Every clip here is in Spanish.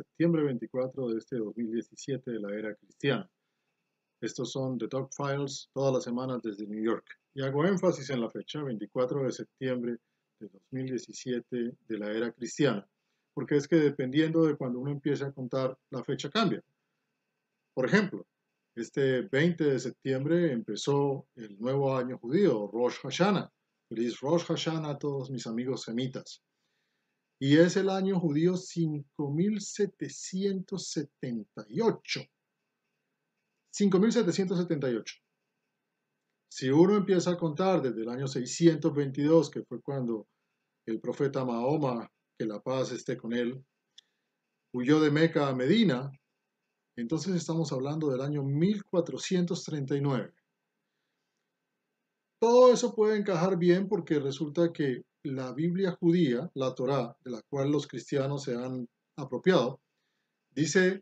septiembre 24 de este 2017 de la era cristiana. Estos son The Talk Files todas las semanas desde New York. Y hago énfasis en la fecha 24 de septiembre de 2017 de la era cristiana, porque es que dependiendo de cuando uno empiece a contar, la fecha cambia. Por ejemplo, este 20 de septiembre empezó el nuevo año judío, Rosh Hashanah. Feliz Rosh Hashanah a todos mis amigos semitas. Y es el año judío 5778. 5778. Si uno empieza a contar desde el año 622, que fue cuando el profeta Mahoma, que la paz esté con él, huyó de Meca a Medina, entonces estamos hablando del año 1439. Todo eso puede encajar bien porque resulta que la Biblia judía, la Torá, de la cual los cristianos se han apropiado, dice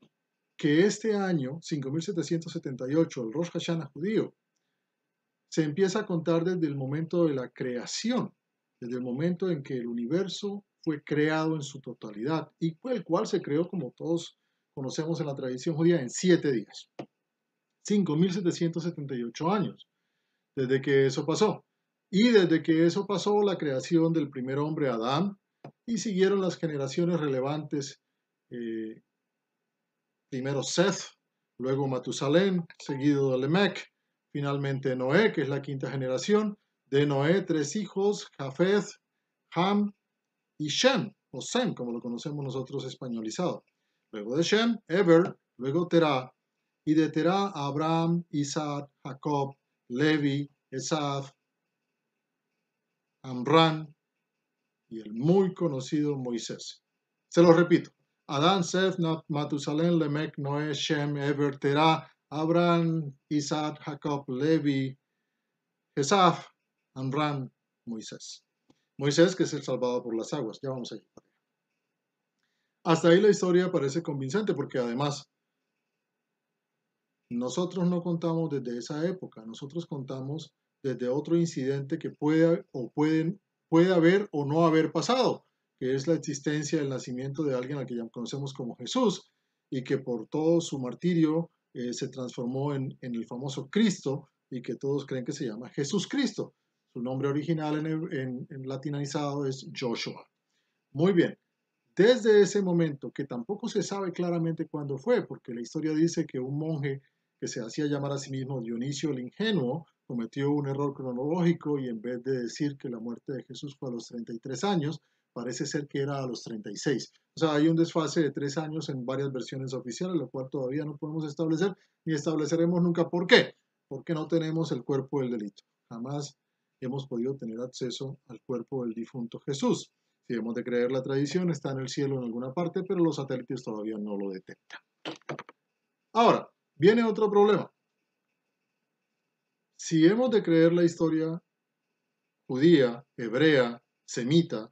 que este año, 5778, el Rosh Hashanah judío, se empieza a contar desde el momento de la creación, desde el momento en que el universo fue creado en su totalidad, y el cual se creó, como todos conocemos en la tradición judía, en 7 días. 5778 años desde que eso pasó. Y desde que eso pasó, la creación del primer hombre, Adán, y siguieron las generaciones relevantes, primero Seth, luego Matusalén, seguido de Lemec, finalmente Noé, que es la quinta generación. De Noé, 3 hijos, Jafet, Ham y Shem, o Sem, como lo conocemos nosotros españolizado. Luego de Shem, Eber, luego Terah, y de Terah, Abraham, Isaac, Jacob, Levi, Esaf, Amran y el muy conocido Moisés. Se lo repito. Adán, Seth, Matusalén, Lemec, Noé, Shem, Eber, Terah, Abraham, Isaac, Jacob, Levi, Esaf, Amran, Moisés. Moisés, que es el salvado por las aguas. Ya vamos a ir. Hasta ahí la historia parece convincente porque además nosotros no contamos desde esa época, nosotros contamos desde otro incidente que puede haber o no haber pasado, que es la existencia del nacimiento de alguien al que ya conocemos como Jesús y que por todo su martirio se transformó en el famoso Cristo y que todos creen que se llama Jesús Cristo. Su nombre original en latinizado es Joshua. Muy bien. Desde ese momento, que tampoco se sabe claramente cuándo fue, porque la historia dice que un monje que se hacía llamar a sí mismo Dionisio el Ingenuo cometió un error cronológico y en vez de decir que la muerte de Jesús fue a los 33 años, parece ser que era a los 36. O sea, hay un desfase de 3 años en varias versiones oficiales, lo cual todavía no podemos establecer ni estableceremos nunca por qué. Porque no tenemos el cuerpo del delito. Jamás hemos podido tener acceso al cuerpo del difunto Jesús. Si hemos de creer la tradición, está en el cielo en alguna parte, pero los satélites todavía no lo detectan. Ahora, viene otro problema. Si hemos de creer la historia judía, hebrea, semita,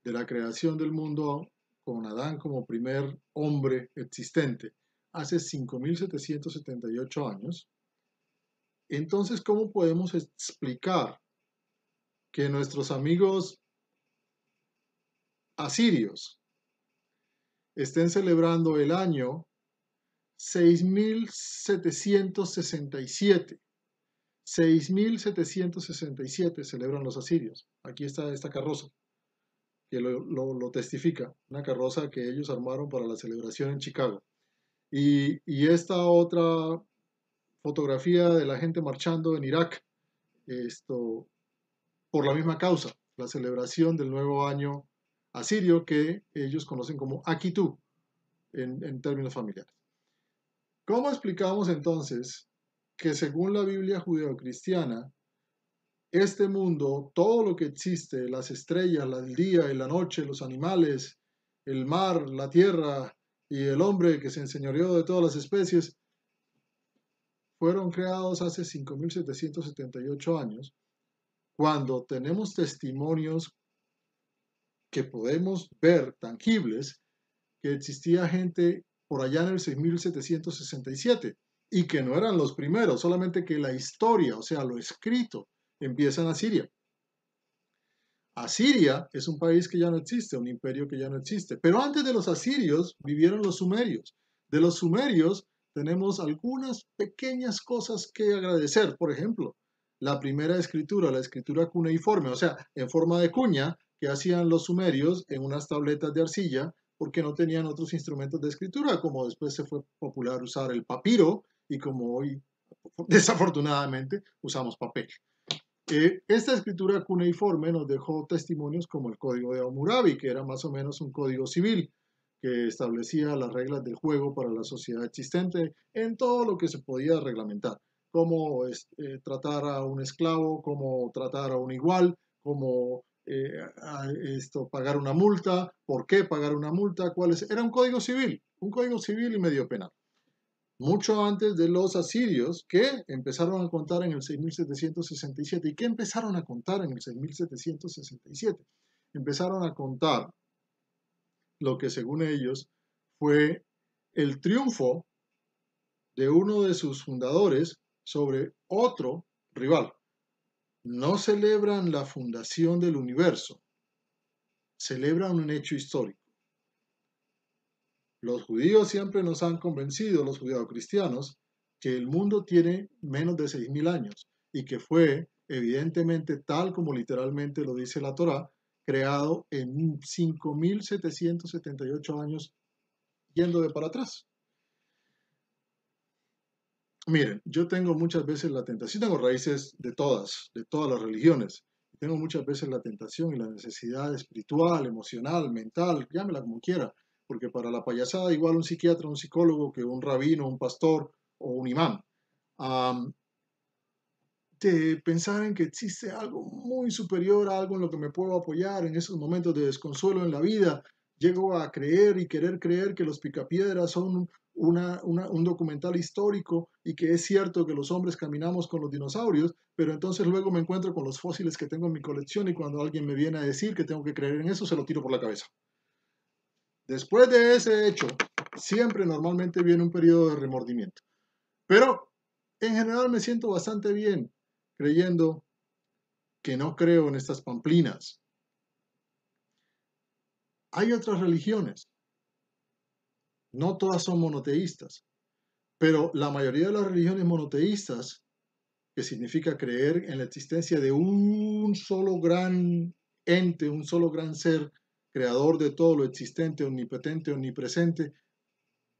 de la creación del mundo con Adán como primer hombre existente hace 5778 años, entonces, ¿cómo podemos explicar que nuestros amigos asirios estén celebrando el año 6767? 6767 celebran los asirios. Aquí está esta carroza que lo testifica, una carroza que ellos armaron para la celebración en Chicago. Y esta otra fotografía de la gente marchando en Irak, por la misma causa, la celebración del nuevo año asirio que ellos conocen como Akitu en términos familiares. ¿Cómo explicamos entonces que según la Biblia judeocristiana, este mundo, todo lo que existe, las estrellas, el día y la noche, los animales, el mar, la tierra y el hombre que se enseñoreó de todas las especies, fueron creados hace 5778 años, cuando tenemos testimonios que podemos ver, tangibles, que existía gente por allá en el 6767 y que no eran los primeros, solamente que la historia, o sea, lo escrito, empieza en Asiria. Asiria es un país que ya no existe, un imperio que ya no existe. Pero antes de los asirios vivieron los sumerios. De los sumerios tenemos algunas pequeñas cosas que agradecer. Por ejemplo, la primera escritura, la escritura cuneiforme, o sea, en forma de cuña, que hacían los sumerios en unas tabletas de arcilla, porque no tenían otros instrumentos de escritura, como después se fue popular usar el papiro y como hoy, desafortunadamente, usamos papel. Esta escritura cuneiforme nos dejó testimonios como el Código de Hammurabi, que era más o menos un código civil que establecía las reglas del juego para la sociedad existente en todo lo que se podía reglamentar, cómo tratar a un esclavo, cómo tratar a un igual, cómo pagar una multa, por qué pagar una multa, cuáles. Era un código civil y medio penal mucho antes de los asirios, que empezaron a contar en el 6767. ¿Y qué empezaron a contar en el 6767? Empezaron a contar lo que según ellos fue el triunfo de uno de sus fundadores sobre otro rival. No celebran la fundación del universo, celebran un hecho histórico. Los judíos siempre nos han convencido, los judeocristianos, que el mundo tiene menos de 6.000 años y que fue, evidentemente, tal como literalmente lo dice la Torá, creado en 5.778 años yendo de para atrás. Miren, yo tengo muchas veces la tentación, tengo raíces de todas las religiones. Tengo muchas veces la tentación y la necesidad espiritual, emocional, mental, llámela como quiera, porque para la payasada igual un psiquiatra, un psicólogo que un rabino, un pastor o un imán. De pensar en que existe algo muy superior a algo en lo que me puedo apoyar en esos momentos de desconsuelo en la vida. Llego a creer y querer creer que los Picapiedras son un documental histórico y que es cierto que los hombres caminamos con los dinosaurios, pero entonces luego me encuentro con los fósiles que tengo en mi colección y cuando alguien me viene a decir que tengo que creer en eso, se lo tiro por la cabeza. Después de ese hecho, siempre normalmente viene un periodo de remordimiento. Pero en general me siento bastante bien creyendo que no creo en estas pamplinas. Hay otras religiones, no todas son monoteístas, pero la mayoría de las religiones monoteístas, que significa creer en la existencia de un solo gran ente, un solo gran ser, creador de todo lo existente, omnipotente, omnipresente,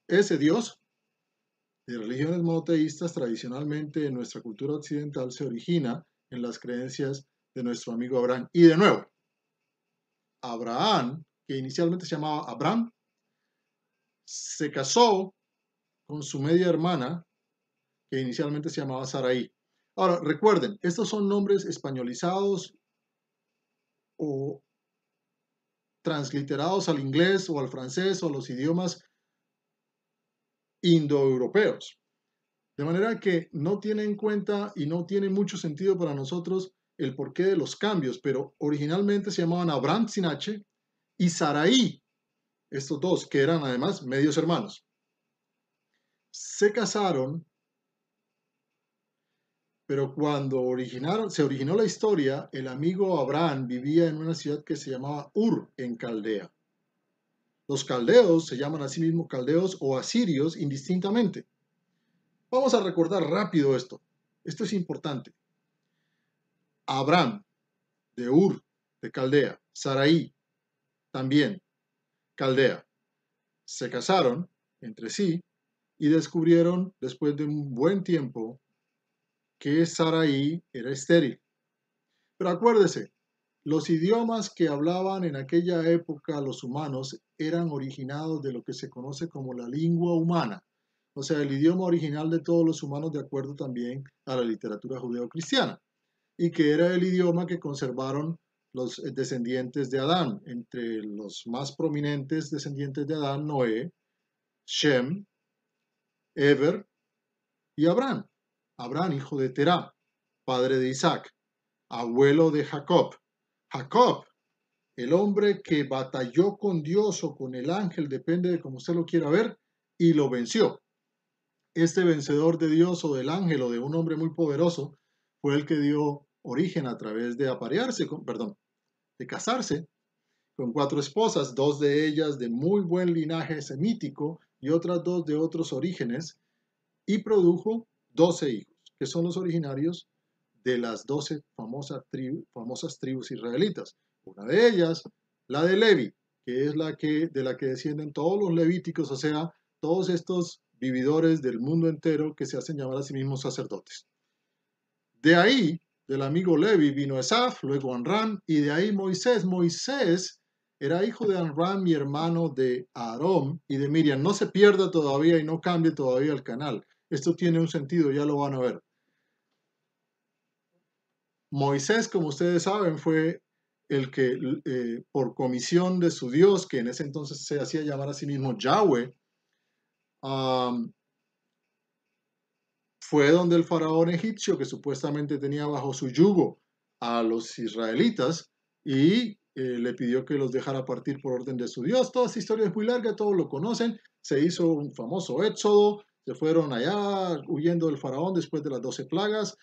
ese Dios, de religiones monoteístas, tradicionalmente en nuestra cultura occidental se origina en las creencias de nuestro amigo Abraham. Y de nuevo, Abraham, que inicialmente se llamaba Abram, se casó con su media hermana, que inicialmente se llamaba Sarai. Ahora, recuerden, estos son nombres españolizados o transliterados al inglés o al francés o a los idiomas indoeuropeos. De manera que no tiene en cuenta y no tiene mucho sentido para nosotros el porqué de los cambios, pero originalmente se llamaban Abraham sin H y Sarai, estos dos, que eran además medios hermanos. Se casaron, pero cuando se originó la historia, el amigo Abraham vivía en una ciudad que se llamaba Ur, en Caldea. Los caldeos se llaman a sí mismos caldeos o asirios indistintamente. Vamos a recordar rápido esto. Esto es importante. Abraham, de Ur, de Caldea, Sarai, también, Caldea, se casaron entre sí y descubrieron, después de un buen tiempo, que Sarai era estéril. Pero acuérdese, los idiomas que hablaban en aquella época los humanos eran originados de lo que se conoce como la lengua humana, o sea, el idioma original de todos los humanos de acuerdo también a la literatura judeocristiana, y que era el idioma que conservaron los descendientes de Adán, entre los más prominentes descendientes de Adán, Noé, Shem, Eber y Abraham. Abraham, hijo de Terá, padre de Isaac, abuelo de Jacob. Jacob, el hombre que batalló con Dios o con el ángel, depende de cómo usted lo quiera ver, y lo venció. Este vencedor de Dios o del ángel o de un hombre muy poderoso fue el que dio origen a través de aparearse, de casarse con 4 esposas, 2 de ellas de muy buen linaje semítico y otras 2 de otros orígenes, y produjo 12 hijos, que son los originarios de las 12 famosas tribus israelitas. Una de ellas, la de Levi, que es de la que descienden todos los levíticos, o sea, todos estos vividores del mundo entero que se hacen llamar a sí mismos sacerdotes. De ahí, del amigo Levi, vino Esaf, luego Amram, y de ahí Moisés. Moisés era hijo de Amram y hermano de Aarón y de Miriam. No se pierda todavía y no cambie todavía el canal. Esto tiene un sentido, ya lo van a ver. Moisés, como ustedes saben, fue el que, por comisión de su Dios, que en ese entonces se hacía llamar a sí mismo Yahweh, fue donde el faraón egipcio, que supuestamente tenía bajo su yugo a los israelitas, y le pidió que los dejara partir por orden de su Dios. Toda esta historia es muy larga, todos lo conocen. Se hizo un famoso éxodo, se fueron allá huyendo del faraón después de las 12 plagas.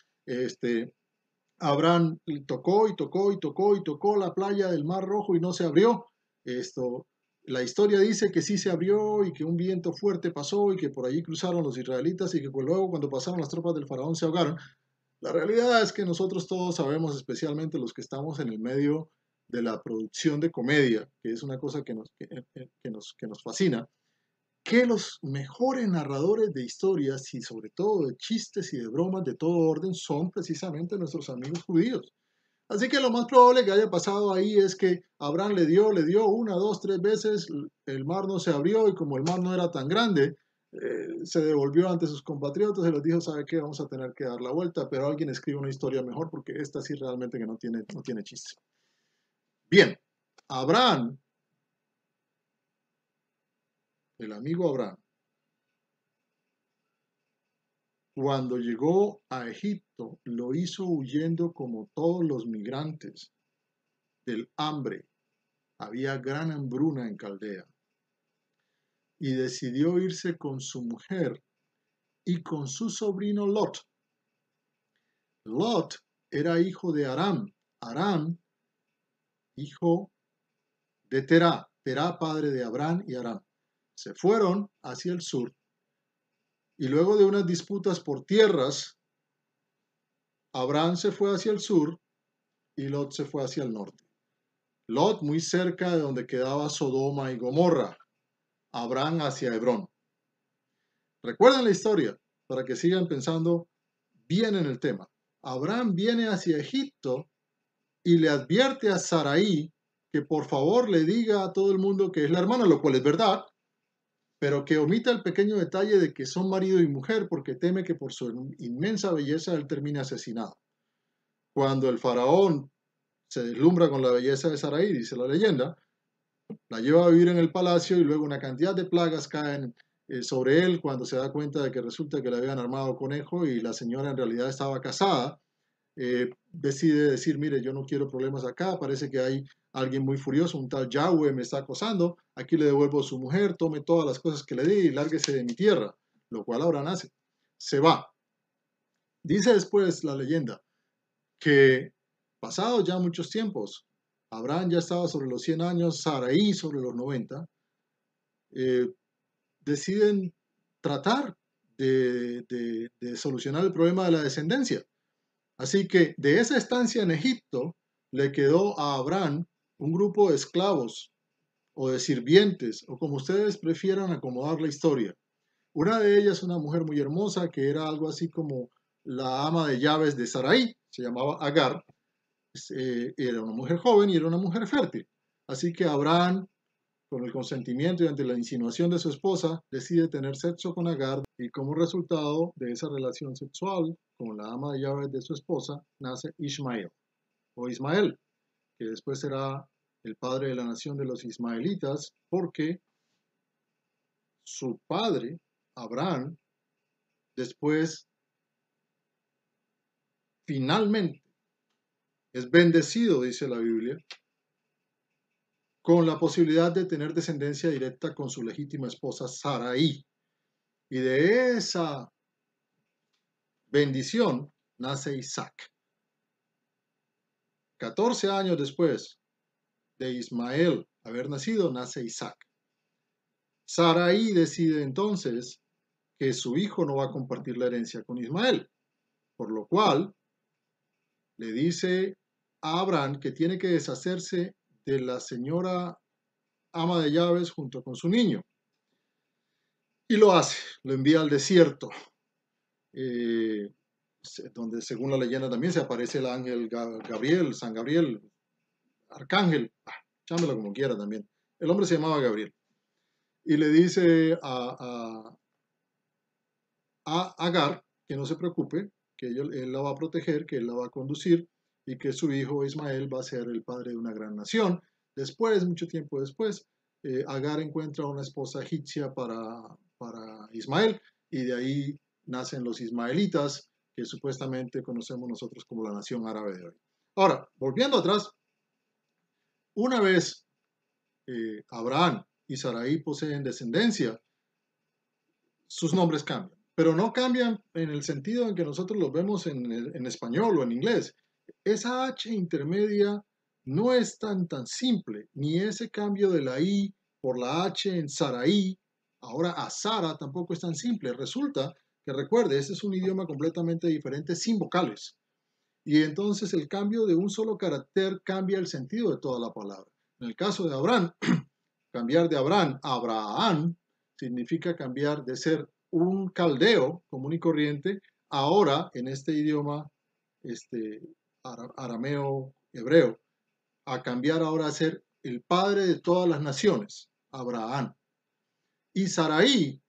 Abraham tocó y tocó y tocó y tocó la playa del Mar Rojo y no se abrió. La historia dice que sí se abrió y que un viento fuerte pasó y que por allí cruzaron los israelitas y que luego cuando pasaron las tropas del faraón se ahogaron. La realidad es que nosotros todos sabemos, especialmente los que estamos en el medio de la producción de comedia, que es una cosa que nos fascina, que los mejores narradores de historias y sobre todo de chistes y de bromas de todo orden son precisamente nuestros amigos judíos. Así que lo más probable que haya pasado ahí es que Abraham le dio 1, 2, 3 veces, el mar no se abrió y como el mar no era tan grande, se devolvió ante sus compatriotas y les dijo, ¿sabe qué? Vamos a tener que dar la vuelta, pero alguien escribe una historia mejor porque esta sí realmente que no tiene chiste. Bien, Abraham, el amigo Abraham, cuando llegó a Egipto, lo hizo huyendo como todos los migrantes del hambre. Había gran hambruna en Caldea. Y decidió irse con su mujer y con su sobrino Lot. Lot era hijo de Aram. Aram, hijo de Terá. Terá, padre de Abraham y Aram. Se fueron hacia el sur y luego de unas disputas por tierras, Abraham se fue hacia el sur y Lot se fue hacia el norte. Lot muy cerca de donde quedaba Sodoma y Gomorra. Abraham hacia Hebrón. Recuerden la historia para que sigan pensando bien en el tema. Abraham viene hacia Egipto y le advierte a Sarai que por favor le diga a todo el mundo que es la hermana, lo cual es verdad, pero que omita el pequeño detalle de que son marido y mujer porque teme que por su inmensa belleza él termine asesinado. Cuando el faraón se deslumbra con la belleza de Sarai, dice la leyenda, la lleva a vivir en el palacio y luego una cantidad de plagas caen sobre él cuando se da cuenta de que resulta que le habían armado conejo y la señora en realidad estaba casada. Decide decir, mire, yo no quiero problemas acá, parece que hay alguien muy furioso, un tal Yahweh me está acosando, aquí le devuelvo a su mujer, tome todas las cosas que le di y lárguese de mi tierra, lo cual Abraham hace. Se va. Dice después la leyenda que pasados ya muchos tiempos, Abraham ya estaba sobre los 100 años, Sarai sobre los 90, deciden tratar de solucionar el problema de la descendencia. Así que de esa estancia en Egipto le quedó a Abraham un grupo de esclavos o de sirvientes, o como ustedes prefieran acomodar la historia. Una de ellas, una mujer muy hermosa, que era algo así como la ama de llaves de Sarai, se llamaba Agar. Era una mujer joven y era una mujer fértil. Así que Abraham, con el consentimiento y ante la insinuación de su esposa, decide tener sexo con Agar y como resultado de esa relación sexual con la ama de llaves de su esposa, nace Ismael o Ismael, que después será el padre de la nación de los ismaelitas, porque su padre, Abraham, después finalmente es bendecido, dice la Biblia, con la posibilidad de tener descendencia directa con su legítima esposa Sarai. Y de esa bendición nace Isaac. 14 años después, de Ismael haber nacido, nace Isaac. Sarai decide entonces que su hijo no va a compartir la herencia con Ismael, por lo cual le dice a Abraham que tiene que deshacerse de la señora ama de llaves junto con su niño. Y lo hace, lo envía al desierto, eh, donde según la leyenda también se aparece el ángel Gabriel, San Gabriel, arcángel, llámelo como quiera también. El hombre se llamaba Gabriel. Y le dice a Agar que no se preocupe, que él la va a proteger, que él la va a conducir y que su hijo Ismael va a ser el padre de una gran nación. Después, mucho tiempo después, Agar encuentra una esposa egipcia para Ismael y de ahí nacen los ismaelitas, que supuestamente conocemos nosotros como la nación árabe de hoy. Ahora, volviendo atrás, una vez Abraham y Sarai poseen descendencia, sus nombres cambian, pero no cambian en el sentido en que nosotros los vemos en español o en inglés. Esa H intermedia no es tan simple, ni ese cambio de la I por la H en Sarai, ahora a Sara, tampoco es tan simple. Resulta que, recuerde, este es un idioma completamente diferente sin vocales. Y entonces el cambio de un solo carácter cambia el sentido de toda la palabra. En el caso de Abraham, cambiar de Abraham a Abraham significa cambiar de ser un caldeo común y corriente, ahora en este idioma arameo hebreo, a cambiar ahora a ser el padre de todas las naciones, Abraham. Y Sarai,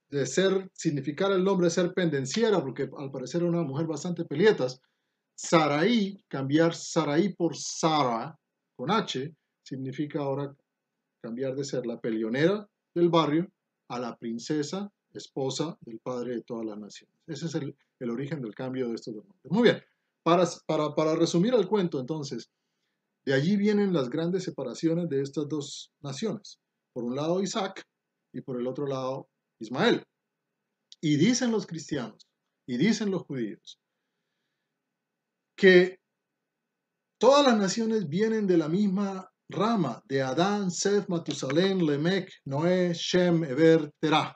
de significar el nombre ser pendenciera, porque al parecer era una mujer bastante pelietas, Sarai, cambiar Sarai por Sara, con H, significa ahora cambiar de ser la peleonera del barrio a la princesa, esposa del padre de todas las naciones. Ese es el origen del cambio de estos dos nombres. Muy bien, para resumir el cuento entonces, de allí vienen las grandes separaciones de estas dos naciones. Por un lado Isaac y por el otro lado Ismael. Y dicen los cristianos y dicen los judíos que todas las naciones vienen de la misma rama, de Adán, Seth, Matusalén, Lemec, Noé, Shem, Eber, Terah.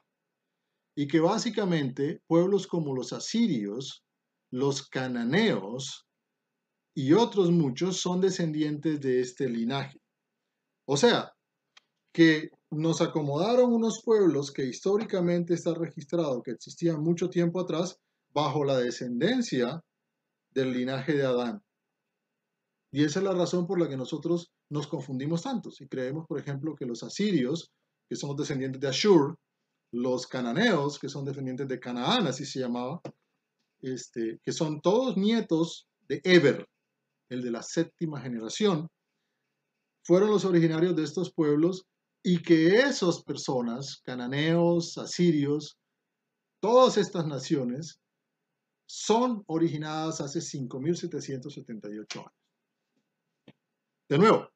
Y que básicamente pueblos como los asirios, los cananeos y otros muchos son descendientes de este linaje. O sea, que nos acomodaron unos pueblos que históricamente está registrado que existían mucho tiempo atrás bajo la descendencia del linaje de Adán. Y esa es la razón por la que nosotros nos confundimos tantos y creemos, por ejemplo, que los asirios, que son descendientes de Ashur, los cananeos, que son descendientes de Canaán, así se llamaba, que son todos nietos de Eber, el de la 7ª generación, fueron los originarios de estos pueblos y que esas personas, cananeos, asirios, todas estas naciones, son originadas hace 5.778 años. De nuevo,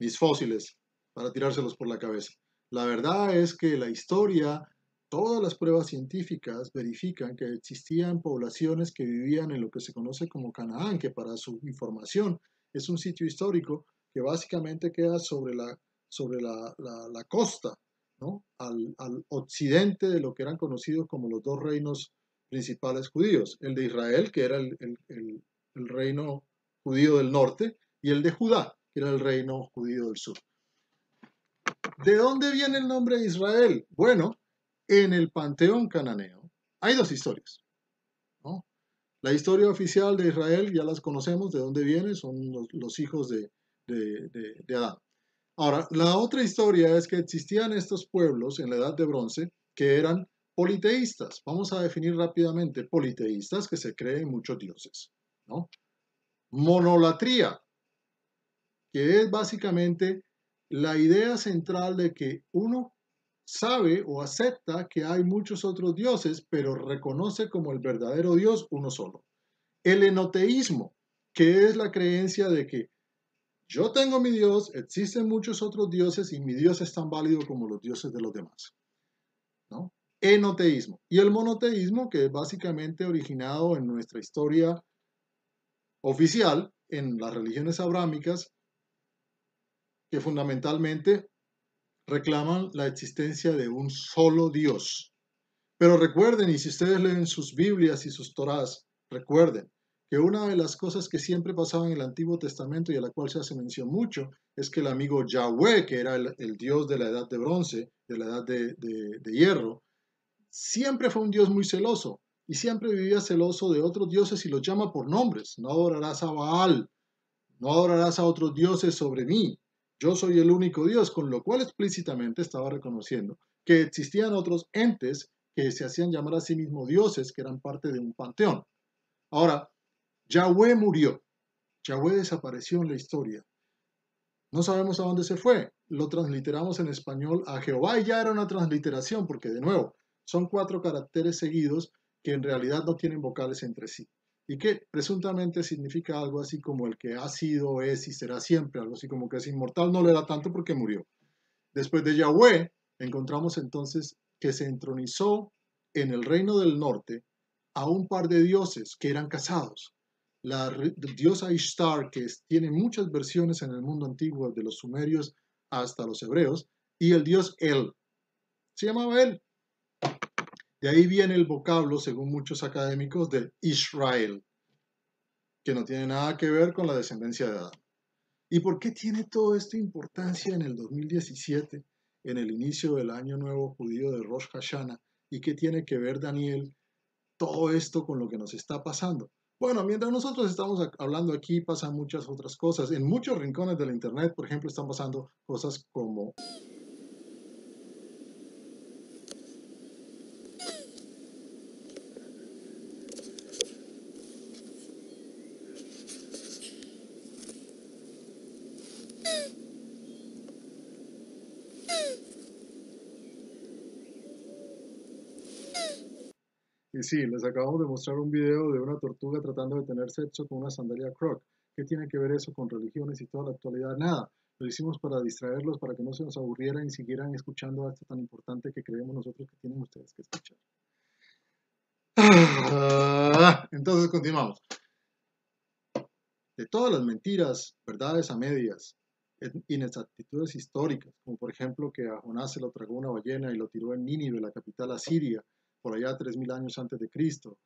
mis fósiles, para tirárselos por la cabeza. La verdad es que la historia, todas las pruebas científicas verifican que existían poblaciones que vivían en lo que se conoce como Canaán, que para su información es un sitio histórico que básicamente queda sobre la costa, ¿no? Al occidente de lo que eran conocidos como los dos reinos principales judíos, el de Israel, que era el reino judío del norte, y el de Judá, que era el reino judío del sur. ¿De dónde viene el nombre de Israel? Bueno, en el panteón cananeo hay dos historias, ¿no? La historia oficial de Israel ya las conocemos, de dónde viene, son los hijos de Adán. Ahora, la otra historia es que existían estos pueblos en la Edad de Bronce que eran politeístas. Vamos a definir rápidamente politeístas, que se creen muchos dioses, ¿no? Monolatría, que es básicamente la idea central de que uno sabe o acepta que hay muchos otros dioses, pero reconoce como el verdadero Dios uno solo. El enoteísmo, que es la creencia de que yo tengo mi Dios, existen muchos otros dioses y mi Dios es tan válido como los dioses de los demás, ¿no? Enoteísmo. Y el monoteísmo, que es básicamente originado en nuestra historia oficial, en las religiones abrámicas, que fundamentalmente reclaman la existencia de un solo Dios. Pero recuerden, y si ustedes leen sus Biblias y sus Torás, recuerden que una de las cosas que siempre pasaba en el Antiguo Testamento y a la cual se hace mención mucho, es que el amigo Yahweh, que era el Dios de la edad de bronce, de la edad de hierro, siempre fue un Dios muy celoso y siempre vivía celoso de otros dioses y los llama por nombres. No adorarás a Baal, no adorarás a otros dioses sobre mí. Yo soy el único Dios, con lo cual explícitamente estaba reconociendo que existían otros entes que se hacían llamar a sí mismos dioses, que eran parte de un panteón. Ahora, Yahweh murió. Yahweh desapareció en la historia. No sabemos a dónde se fue. Lo transliteramos en español a Jehová y ya era una transliteración, porque de nuevo, son 4 caracteres seguidos que en realidad no tienen vocales entre sí y que presuntamente significa algo así como el que ha sido, es y será siempre, algo así como que es inmortal, no le da tanto porque murió. Después de Yahweh, encontramos entonces que se entronizó en el reino del norte a un par de dioses que eran casados. La diosa Ishtar, que tiene muchas versiones en el mundo antiguo, de los sumerios hasta los hebreos, y el dios El. Se llamaba El. De ahí viene el vocablo, según muchos académicos, de Israel, que no tiene nada que ver con la descendencia de Adán. ¿Y por qué tiene toda esta importancia en el 2017, en el inicio del año nuevo judío de Rosh Hashanah? ¿Y qué tiene que ver, Daniel, todo esto con lo que nos está pasando? Bueno, mientras nosotros estamos hablando aquí, pasan muchas otras cosas. En muchos rincones del Internet, por ejemplo, están pasando cosas como... Y sí, les acabamos de mostrar un video de una tortuga tratando de tener sexo con una sandalia Croc. ¿Qué tiene que ver eso con religiones y toda la actualidad? Nada. Lo hicimos para distraerlos, para que no se nos aburrieran y siguieran escuchando esto tan importante que creemos nosotros que tienen ustedes que escuchar. Entonces continuamos. De todas las mentiras, verdades a medias, inexactitudes históricas, como por ejemplo que a Jonás se lo tragó una ballena y lo tiró en Nínive, la capital asiria, por allá 3000 años antes de Cristo,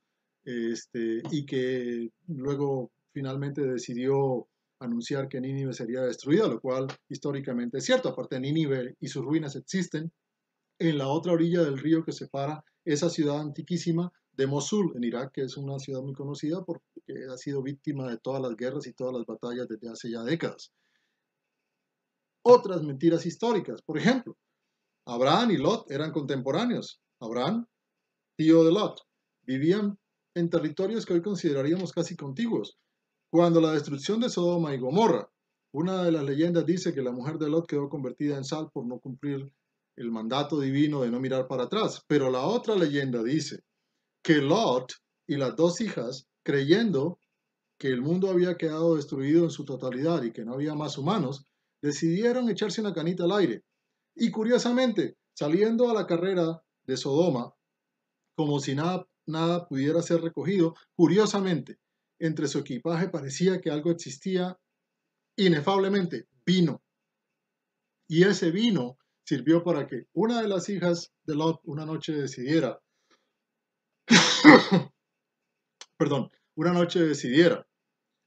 y que luego finalmente decidió anunciar que Nínive sería destruida, lo cual históricamente es cierto. Aparte, Nínive y sus ruinas existen en la otra orilla del río que separa esa ciudad antiquísima de Mosul, en Irak, que es una ciudad muy conocida porque ha sido víctima de todas las guerras y todas las batallas desde hace ya décadas. Otras mentiras históricas, por ejemplo, Abraham y Lot eran contemporáneos. Abraham, tío de Lot, vivían en territorios que hoy consideraríamos casi contiguos. Cuando la destrucción de Sodoma y Gomorra, una de las leyendas dice que la mujer de Lot quedó convertida en sal por no cumplir el mandato divino de no mirar para atrás. Pero la otra leyenda dice que Lot y las 2 hijas, creyendo que el mundo había quedado destruido en su totalidad y que no había más humanos, decidieron echarse una canita al aire. Y curiosamente, saliendo a la carrera de Sodoma, como si nada pudiera ser recogido, curiosamente, entre su equipaje parecía que algo existía, inefablemente, vino. Y ese vino sirvió para que una de las hijas de Lot una noche decidiera, perdón, una noche decidiera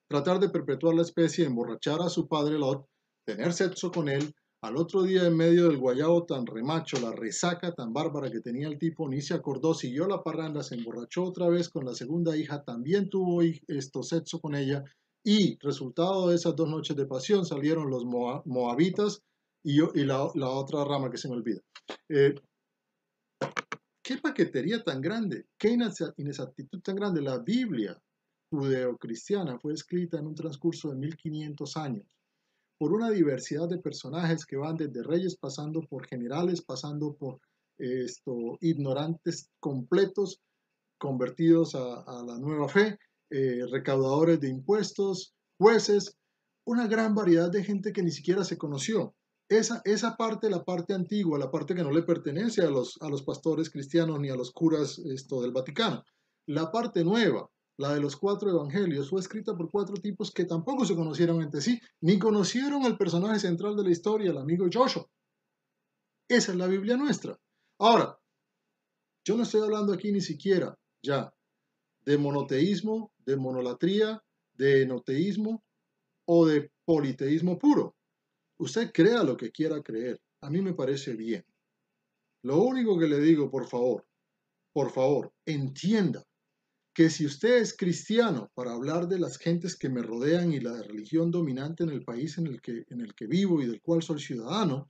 tratar de perpetuar la especie, emborrachar a su padre Lot, tener sexo con él, al otro día en medio del guayabo tan remacho, la resaca tan bárbara que tenía el tipo, ni se acordó, siguió la parranda, se emborrachó otra vez con la segunda hija, también tuvo sexo con ella, y resultado de esas 2 noches de pasión salieron los moabitas y la otra rama que se me olvida. ¿Qué paquetería tan grande? ¿Qué inexactitud tan grande? La Biblia judeocristiana fue escrita en un transcurso de 1500 años por una diversidad de personajes que van desde reyes, pasando por generales, pasando por ignorantes completos, convertidos a la nueva fe, recaudadores de impuestos, jueces, una gran variedad de gente que ni siquiera se conoció. Esa parte, la parte antigua, la parte que no le pertenece a los pastores cristianos ni a los curas del Vaticano. La parte nueva, la de los 4 evangelios, fue escrita por 4 tipos que tampoco se conocieron entre sí, ni conocieron al personaje central de la historia, el amigo Joshua. Esa es la Biblia nuestra. Ahora, yo no estoy hablando aquí ni siquiera ya de monoteísmo, de monolatría, de enoteísmo o de politeísmo puro. Usted crea lo que quiera creer. A mí me parece bien. Lo único que le digo, por favor, entienda que si usted es cristiano, para hablar de las gentes que me rodean y la religión dominante en el país en el que vivo y del cual soy ciudadano,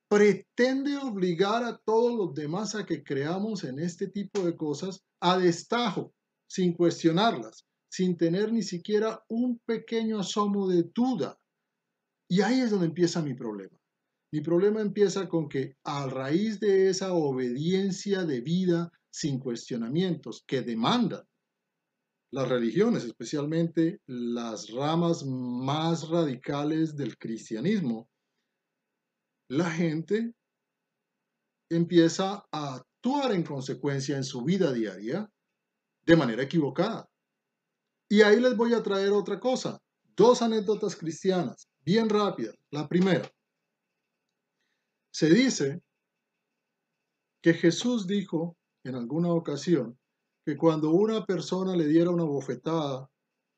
pretende obligar a todos los demás a que creamos en este tipo de cosas a destajo, sin cuestionarlas, sin tener ni siquiera un pequeño asomo de duda. Y ahí es donde empieza mi problema. Mi problema empieza con que a raíz de esa obediencia de vida sin cuestionamientos que demandan las religiones, especialmente las ramas más radicales del cristianismo, la gente empieza a actuar en consecuencia en su vida diaria de manera equivocada. Y ahí les voy a traer otra cosa, 2 anécdotas cristianas, bien rápidas. La primera, se dice que Jesús dijo en alguna ocasión que cuando una persona le diera una bofetada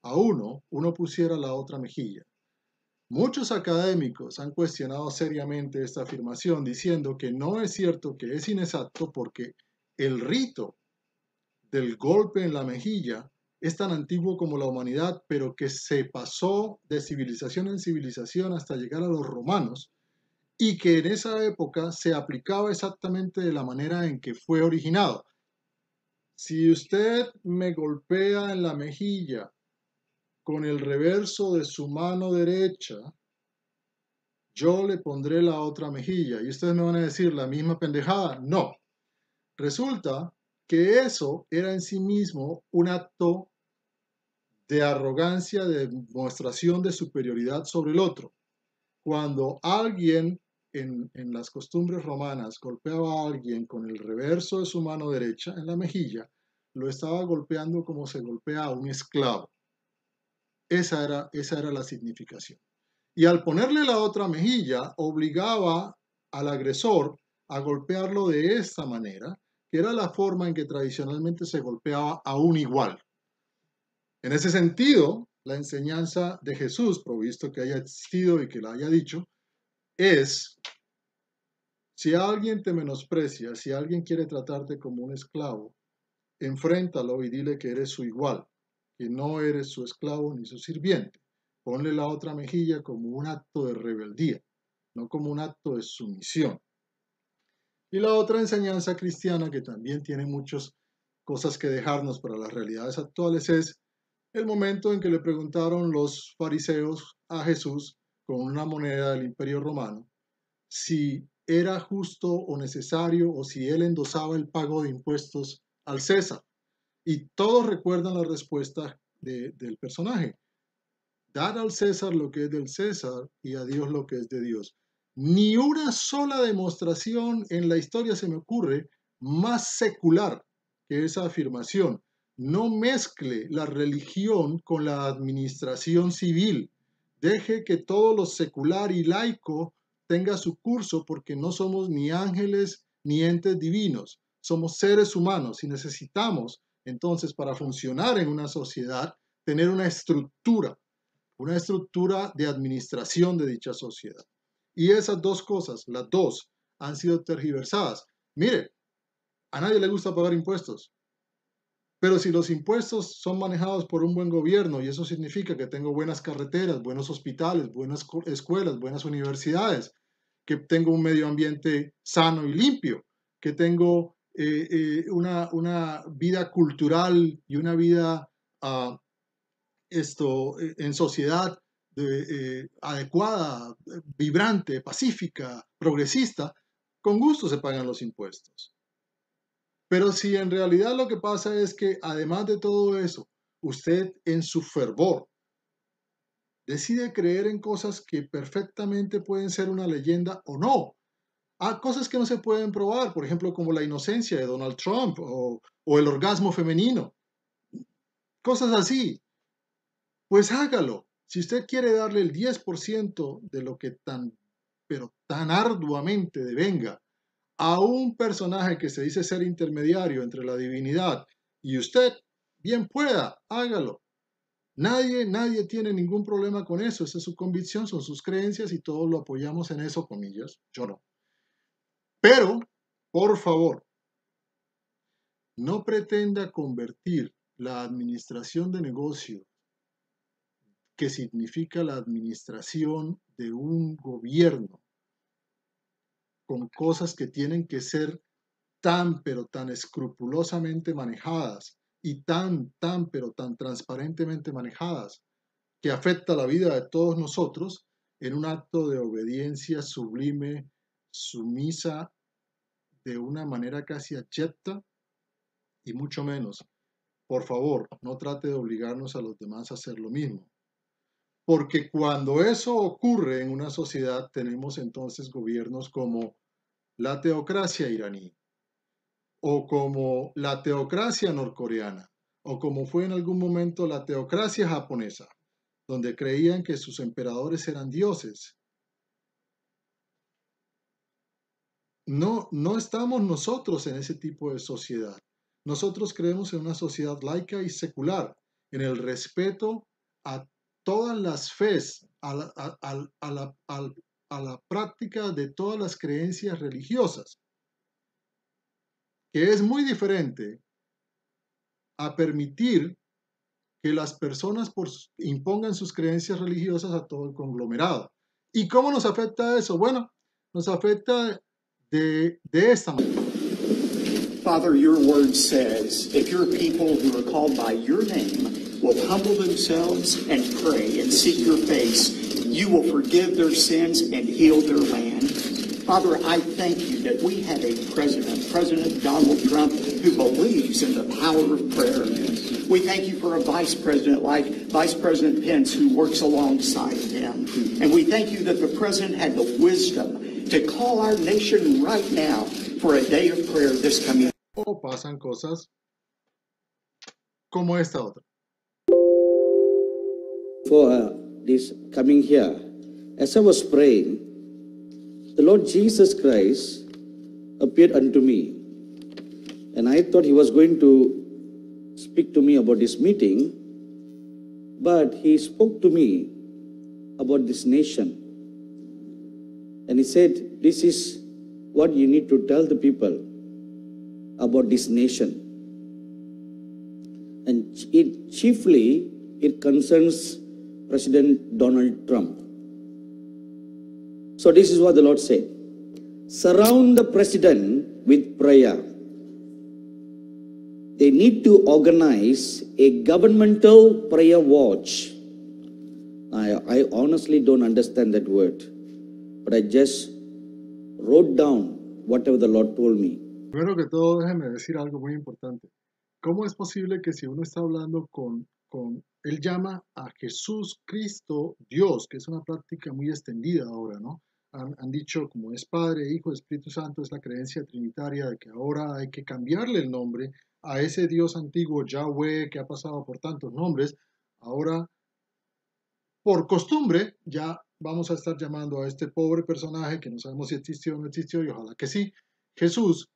a uno pusiera la otra mejilla. Muchos académicos han cuestionado seriamente esta afirmación diciendo que no es cierto, que es inexacto porque el rito del golpe en la mejilla es tan antiguo como la humanidad, pero que se pasó de civilización en civilización hasta llegar a los romanos y que en esa época se aplicaba exactamente de la manera en que fue originado. Si usted me golpea en la mejilla con el reverso de su mano derecha, yo le pondré la otra mejilla. Y ustedes me van a decir, ¿la misma pendejada? No. Resulta que eso era en sí mismo un acto de arrogancia, de demostración de superioridad sobre el otro. Cuando alguien en las costumbres romanas golpeaba a alguien con el reverso de su mano derecha en la mejilla, lo estaba golpeando como se golpea a un esclavo. Esa era la significación. Y al ponerle la otra mejilla, obligaba al agresor a golpearlo de esta manera, que era la forma en que tradicionalmente se golpeaba a un igual. En ese sentido, la enseñanza de Jesús, provisto que haya existido y que la haya dicho, es, si alguien te menosprecia, si alguien quiere tratarte como un esclavo, enfréntalo y dile que eres su igual, que no eres su esclavo ni su sirviente. Ponle la otra mejilla como un acto de rebeldía, no como un acto de sumisión. Y la otra enseñanza cristiana, que también tiene muchas cosas que dejarnos para las realidades actuales, es el momento en que le preguntaron los fariseos a Jesús con una moneda del Imperio Romano si era justo o necesario o si él endosaba el pago de impuestos al César. Y todos recuerdan la respuesta del personaje. Dar al César lo que es del César y a Dios lo que es de Dios. Ni una sola demostración en la historia se me ocurre más secular que esa afirmación. No mezcle la religión con la administración civil. Deje que todo lo secular y laico tenga su curso porque no somos ni ángeles ni entes divinos. Somos seres humanos y necesitamos, entonces, para funcionar en una sociedad, tener una estructura de administración de dicha sociedad. Y esas dos cosas, las dos, han sido tergiversadas. Mire, a nadie le gusta pagar impuestos, pero si los impuestos son manejados por un buen gobierno, y eso significa que tengo buenas carreteras, buenos hospitales, buenas escuelas, buenas universidades, que tengo un medio ambiente sano y limpio, que tengo una vida cultural y una vida en sociedad adecuada, vibrante, pacífica, progresista, con gusto se pagan los impuestos. Pero si en realidad lo que pasa es que además de todo eso, usted en su fervor decide creer en cosas que perfectamente pueden ser una leyenda o no, Cosas que no se pueden probar, por ejemplo, como la inocencia de Donald Trump o el orgasmo femenino, cosas así. Pues hágalo. Si usted quiere darle el 10% de lo que pero tan arduamente devenga a un personaje que se dice ser intermediario entre la divinidad y usted, bien pueda, hágalo. Nadie tiene ningún problema con eso. Esa es su convicción, son sus creencias y todos lo apoyamos en eso, comillas. Yo no. Pero, por favor, no pretenda convertir la administración de negocios, que significa la administración de un gobierno, con cosas que tienen que ser pero tan escrupulosamente manejadas y pero tan transparentemente manejadas, que afecta la vida de todos nosotros en un acto de obediencia sublime, sumisa, de una manera casi abyecta, y mucho menos. Por favor, no trate de obligarnos a los demás a hacer lo mismo. Porque cuando eso ocurre en una sociedad, tenemos entonces gobiernos como la teocracia iraní, o como la teocracia norcoreana, o como fue en algún momento la teocracia japonesa, donde creían que sus emperadores eran dioses. No estamos nosotros en ese tipo de sociedad. Nosotros creemos en una sociedad laica y secular, en el respeto a todas las fes, a la práctica de todas las creencias religiosas, que es muy diferente a permitir que las personas impongan sus creencias religiosas a todo el conglomerado. ¿Y cómo nos afecta eso? Bueno, nos afecta de esta manera. Father, your word says, if your people who are called by your name will humble themselves and pray and seek your face, you will forgive their sins and heal their land. Father, I thank you that we have a president, President Donald Trump, who believes in the power of prayer. We thank you for a vice president like Vice President Pence, who works alongside him. And we thank you that the president had the wisdom to call our nation right now for a day of prayer this coming. O pasan cosas como esta otra. For this coming here, as I was praying, the Lord Jesus Christ appeared unto me, and I thought he was going to speak to me about this meeting, but he spoke to me about this nation, and he said, this is what you need to tell the people about this nation. And chiefly, it concerns President Donald Trump. So this is what the Lord said. Surround the president with prayer. They need to organize a governmental prayer watch. I honestly don't understand that word, but I just wrote down whatever the Lord told me. Primero que todo, déjeme decir algo muy importante. ¿Cómo es posible que si uno está hablando él llama a Jesús Cristo Dios, que es una práctica muy extendida ahora, ¿no? Han dicho como es Padre, Hijo, Espíritu Santo, es la creencia trinitaria de que ahora hay que cambiarle el nombre a ese Dios antiguo, Yahweh, que ha pasado por tantos nombres. Ahora, por costumbre, ya vamos a estar llamando a este pobre personaje que no sabemos si existió o no existió, y ojalá que sí, Jesús,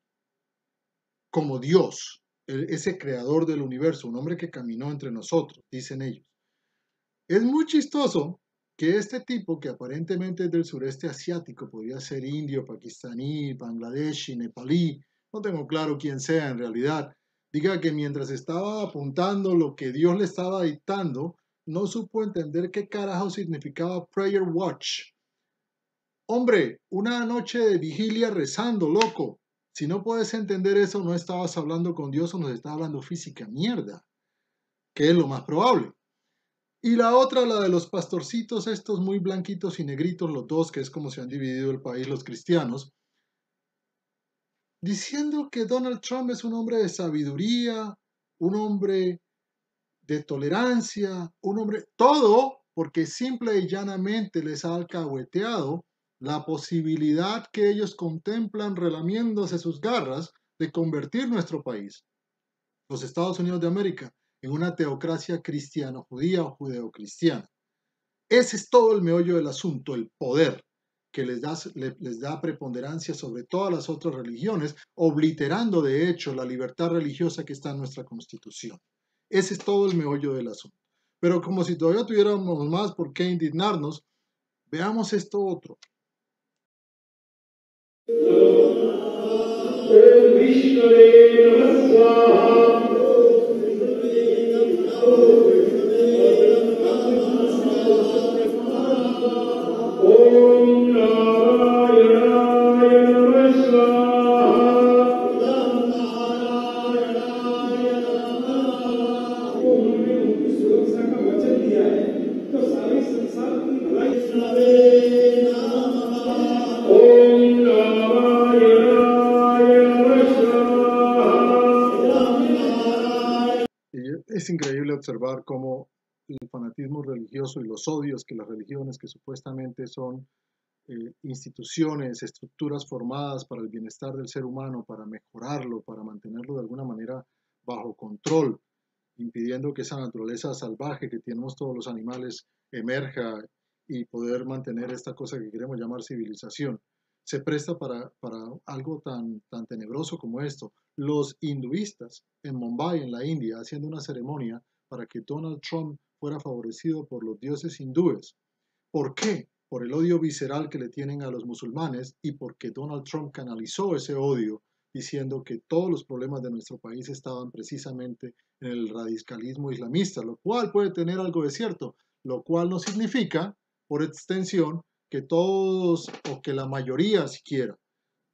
como Dios, ese creador del universo, un hombre que caminó entre nosotros, dicen ellos. Es muy chistoso que este tipo, que aparentemente es del sureste asiático, podría ser indio, pakistaní, bangladeshi, nepalí, no tengo claro quién sea en realidad, diga que mientras estaba apuntando lo que Dios le estaba dictando, no supo entender qué carajo significaba prayer watch. Hombre, una noche de vigilia rezando, loco. Si no puedes entender eso, no estabas hablando con Dios o nos estabas hablando física, mierda, que es lo más probable. Y la otra, la de los pastorcitos estos muy blanquitos y negritos, los dos, que es como se han dividido el país los cristianos, diciendo que Donald Trump es un hombre de sabiduría, un hombre de tolerancia, un hombre, todo porque simple y llanamente les ha alcahueteado la posibilidad que ellos contemplan relamiéndose sus garras de convertir nuestro país, los Estados Unidos de América, en una teocracia cristiano-judía o judeocristiana. Ese es todo el meollo del asunto, el poder que les da preponderancia sobre todas las otras religiones, obliterando de hecho la libertad religiosa que está en nuestra Constitución. Ese es todo el meollo del asunto. Pero como si todavía tuviéramos más por qué indignarnos, veamos esto otro. Es increíble observar cómo el fanatismo religioso y los odios que las religiones, que supuestamente son instituciones, estructuras formadas para el bienestar del ser humano, para mejorarlo, para mantenerlo de alguna manera bajo control, impidiendo que esa naturaleza salvaje que tenemos todos los animales emerja y poder mantener esta cosa que queremos llamar civilización, se presta para algo tan tenebroso como esto. Los hinduistas en Mumbai, en la India, haciendo una ceremonia para que Donald Trump fuera favorecido por los dioses hindúes. ¿Por qué? Por el odio visceral que le tienen a los musulmanes y porque Donald Trump canalizó ese odio diciendo que todos los problemas de nuestro país estaban precisamente en el radicalismo islamista, lo cual puede tener algo de cierto, lo cual no significa, por extensión, que todos o que la mayoría siquiera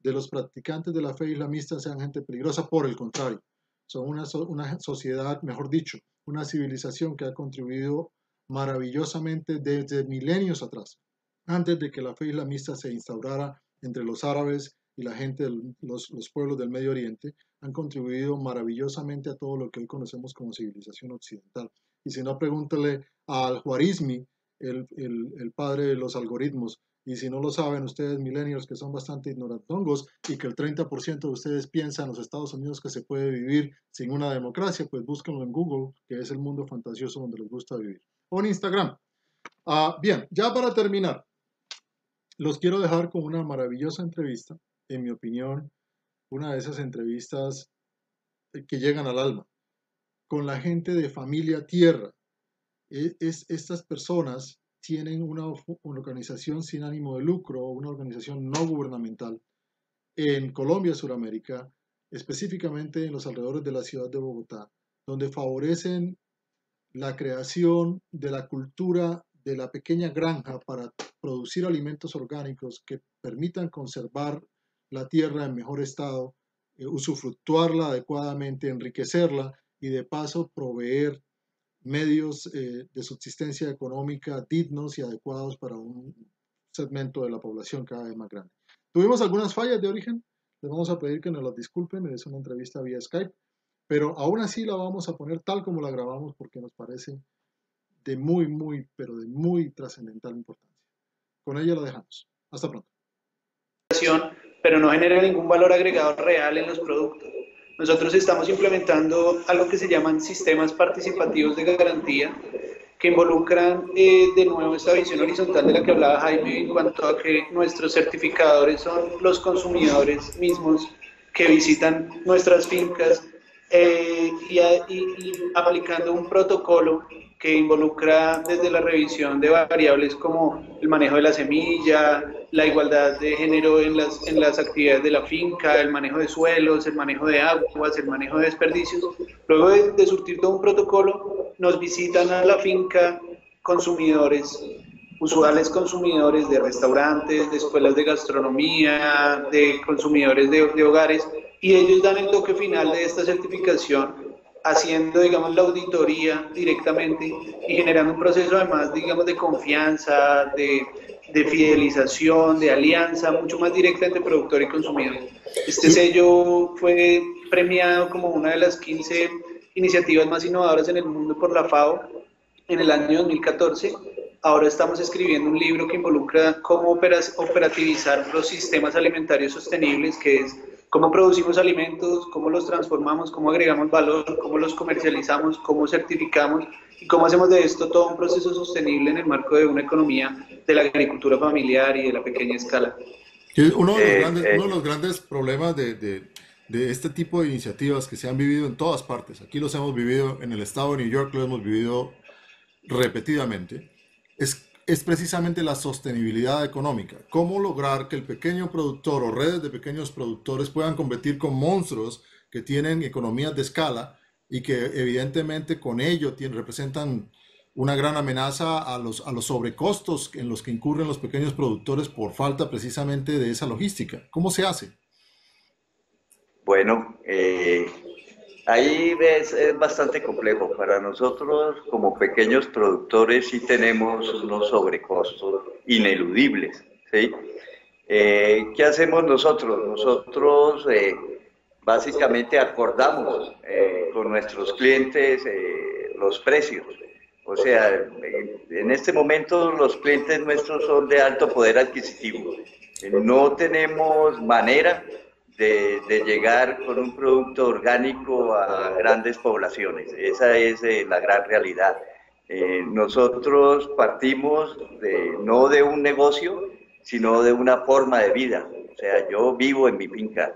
de los practicantes de la fe islamista sean gente peligrosa. Por el contrario, son una sociedad, mejor dicho, una civilización que ha contribuido maravillosamente desde milenios atrás, antes de que la fe islamista se instaurara entre los árabes y la gente de los pueblos del Medio Oriente, han contribuido maravillosamente a todo lo que hoy conocemos como civilización occidental. Y si no, pregúntale al Khwarizmi, el padre de los algoritmos. Y si no lo saben ustedes, millennials, que son bastante ignorantongos y que el 30% de ustedes piensan en los Estados Unidos que se puede vivir sin una democracia, pues búsquenlo en Google, que es el mundo fantasioso donde les gusta vivir. O en Instagram. Bien, ya para terminar, los quiero dejar con una maravillosa entrevista, en mi opinión, una de esas entrevistas que llegan al alma, con la gente de Familia Tierra. Estas personas tienen una organización sin ánimo de lucro, una organización no gubernamental en Colombia, Suramérica, específicamente en los alrededores de la ciudad de Bogotá, donde favorecen la creación de la cultura de la pequeña granja para producir alimentos orgánicos que permitan conservar la tierra en mejor estado, usufructuarla adecuadamente, enriquecerla y de paso proveer medios de subsistencia económica dignos y adecuados para un segmento de la población cada vez más grande. Tuvimos algunas fallas de origen, les vamos a pedir que nos las disculpen, es una entrevista vía Skype, pero aún así la vamos a poner tal como la grabamos porque nos parece de pero de muy trascendental importancia. Con ella la dejamos. Hasta pronto. Pero no genera ningún valor agregado real en los productos. Nosotros estamos implementando algo que se llaman sistemas participativos de garantía, que involucran de nuevo esta visión horizontal de la que hablaba Jaime en cuanto a que nuestros certificadores son los consumidores mismos que visitan nuestras fincas y aplicando un protocolo que involucra desde la revisión de variables como el manejo de la semilla, la igualdad de género en las actividades de la finca, el manejo de suelos, el manejo de aguas, el manejo de desperdicios. Luego de surtir todo un protocolo, nos visitan a la finca consumidores, usuales consumidores de restaurantes, de escuelas de gastronomía, de consumidores de hogares, y ellos dan el toque final de esta certificación, haciendo, digamos, la auditoría directamente y generando un proceso además, digamos, de confianza, de fidelización, de alianza, mucho más directa entre productor y consumidor. Este sello fue premiado como una de las 15 iniciativas más innovadoras en el mundo por la FAO en el año 2014, ahora estamos escribiendo un libro que involucra cómo operativizar los sistemas alimentarios sostenibles, que es cómo producimos alimentos, cómo los transformamos, cómo agregamos valor, cómo los comercializamos, cómo certificamos y cómo hacemos de esto todo un proceso sostenible en el marco de una economía de la agricultura familiar y de la pequeña escala. Uno de los grandes problemas de este tipo de iniciativas que se han vivido en todas partes, aquí los hemos vivido en el estado de New York, lo hemos vivido repetidamente, es precisamente la sostenibilidad económica. ¿Cómo lograr que el pequeño productor o redes de pequeños productores puedan competir con monstruos que tienen economías de escala y que evidentemente con ello representan una gran amenaza a los sobrecostos en los que incurren los pequeños productores por falta precisamente de esa logística? ¿Cómo se hace? Bueno, ahí es bastante complejo. Para nosotros, como pequeños productores, sí tenemos unos sobrecostos ineludibles, ¿sí? ¿Qué hacemos nosotros? Nosotros básicamente acordamos con nuestros clientes los precios. O sea, en este momento los clientes nuestros son de alto poder adquisitivo. No tenemos manera de llegar con un producto orgánico a grandes poblaciones. Esa es la gran realidad. Nosotros partimos no de un negocio, sino de una forma de vida. O sea, yo vivo en mi finca.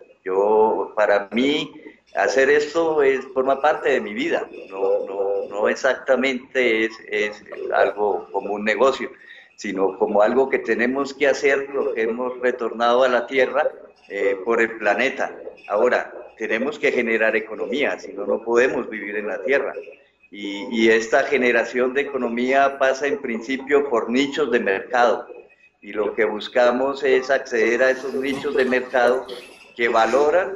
Para mí, hacer esto forma parte de mi vida. No exactamente es algo como un negocio, sino como algo que tenemos que hacer, lo que hemos retornado a la tierra por el planeta. Ahora, tenemos que generar economía, si no, no podemos vivir en la tierra. Y esta generación de economía pasa en principio por nichos de mercado. Y lo que buscamos es acceder a esos nichos de mercado que valoran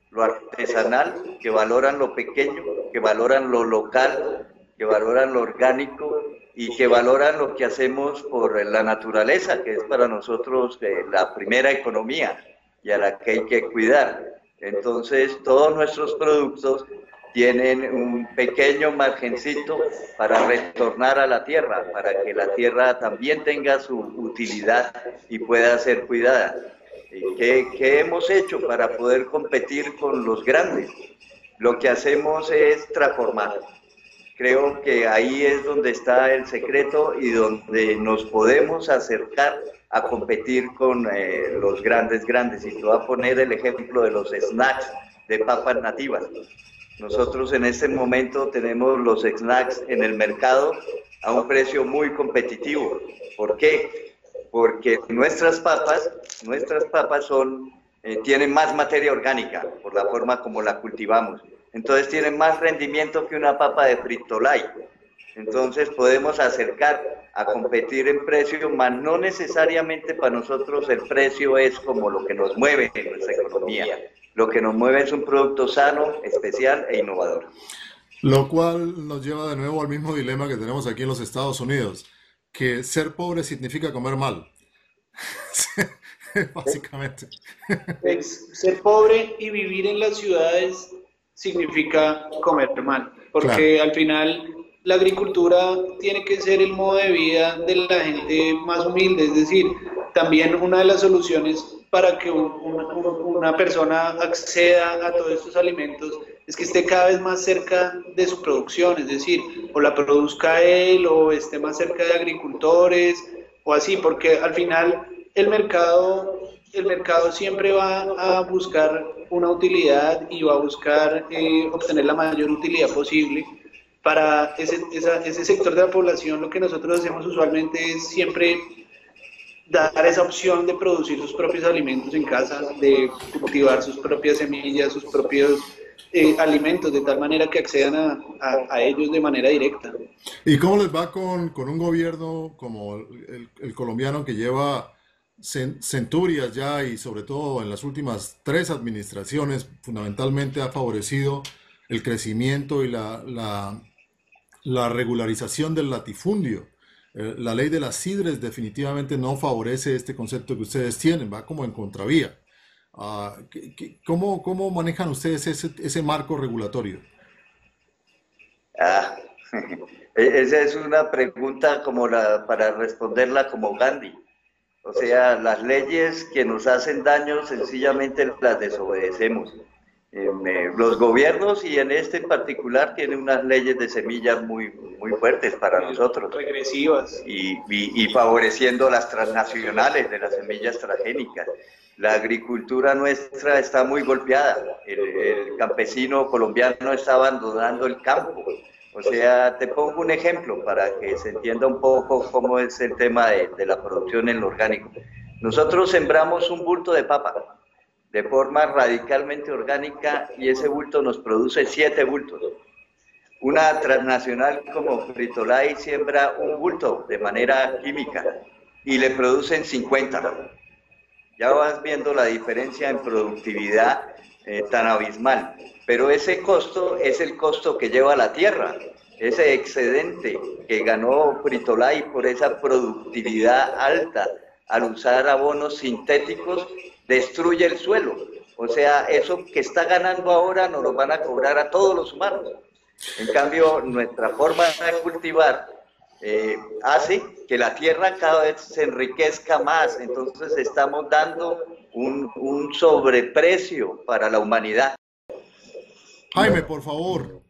lo artesanal, que valoran lo pequeño, que valoran lo local, que valoran lo orgánico y que valoran lo que hacemos por la naturaleza, que es para nosotros la primera economía y a la que hay que cuidar. Entonces, todos nuestros productos tienen un pequeño margencito para retornar a la tierra, para que la tierra también tenga su utilidad y pueda ser cuidada. ¿Qué hemos hecho para poder competir con los grandes? Lo que hacemos es transformar. Creo que ahí es donde está el secreto y donde nos podemos acercar a competir con los grandes. Y te voy a poner el ejemplo de los snacks de papas nativas. Nosotros en este momento tenemos los snacks en el mercado a un precio muy competitivo. ¿Por qué? Porque nuestras papas tienen más materia orgánica por la forma como la cultivamos. Entonces tienen más rendimiento que una papa de Frito-Lay. Entonces podemos acercar a competir en precio, mas no necesariamente para nosotros el precio es como lo que nos mueve en nuestra economía. Lo que nos mueve es un producto sano, especial e innovador. Lo cual nos lleva de nuevo al mismo dilema que tenemos aquí en los Estados Unidos, que ser pobre significa comer mal. Básicamente. Ser pobre y vivir en las ciudades significa comer mal, porque Claro. al final la agricultura tiene que ser el modo de vida de la gente más humilde, es decir, también una de las soluciones para que una persona acceda a todos estos alimentos es que esté cada vez más cerca de su producción, es decir, o la produzca él o esté más cerca de agricultores o así, porque al final el mercado siempre va a buscar una utilidad y va a buscar obtener la mayor utilidad posible. Para ese sector de la población, lo que nosotros hacemos usualmente es siempre dar esa opción de producir sus propios alimentos en casa, de cultivar sus propias semillas, sus propios alimentos, de tal manera que accedan a ellos de manera directa. ¿Y cómo les va con un gobierno como el colombiano que lleva centurias ya y sobre todo en las últimas 3 administraciones fundamentalmente ha favorecido el crecimiento y la regularización del latifundio? La ley de las CIDRES definitivamente no favorece este concepto que ustedes tienen, va como en contravía. ¿Cómo manejan ustedes ese marco regulatorio? Ah, Esa es una pregunta como para responderla como Gandhi. O sea, las leyes que nos hacen daño sencillamente las desobedecemos. Los gobiernos, y en este en particular, tienen unas leyes de semillas muy fuertes para nosotros. Regresivas. Y favoreciendo las transnacionales de las semillas transgénicas. La agricultura nuestra está muy golpeada. El campesino colombiano está abandonando el campo. O sea, te pongo un ejemplo para que se entienda un poco cómo es el tema de la producción en lo orgánico. Nosotros sembramos un bulto de papa de forma radicalmente orgánica y ese bulto nos produce 7 bultos. Una transnacional como Frito-Lay siembra un bulto de manera química y le producen 50. Ya vas viendo la diferencia en productividad tan abismal. Pero ese costo es el costo que lleva la tierra, ese excedente que ganó Frito-Lay por esa productividad alta al usar abonos sintéticos, destruye el suelo. O sea, eso que está ganando ahora nos lo van a cobrar a todos los humanos. En cambio, nuestra forma de cultivar hace que la tierra cada vez se enriquezca más. Entonces estamos dando un sobreprecio para la humanidad. Jaime, por favor,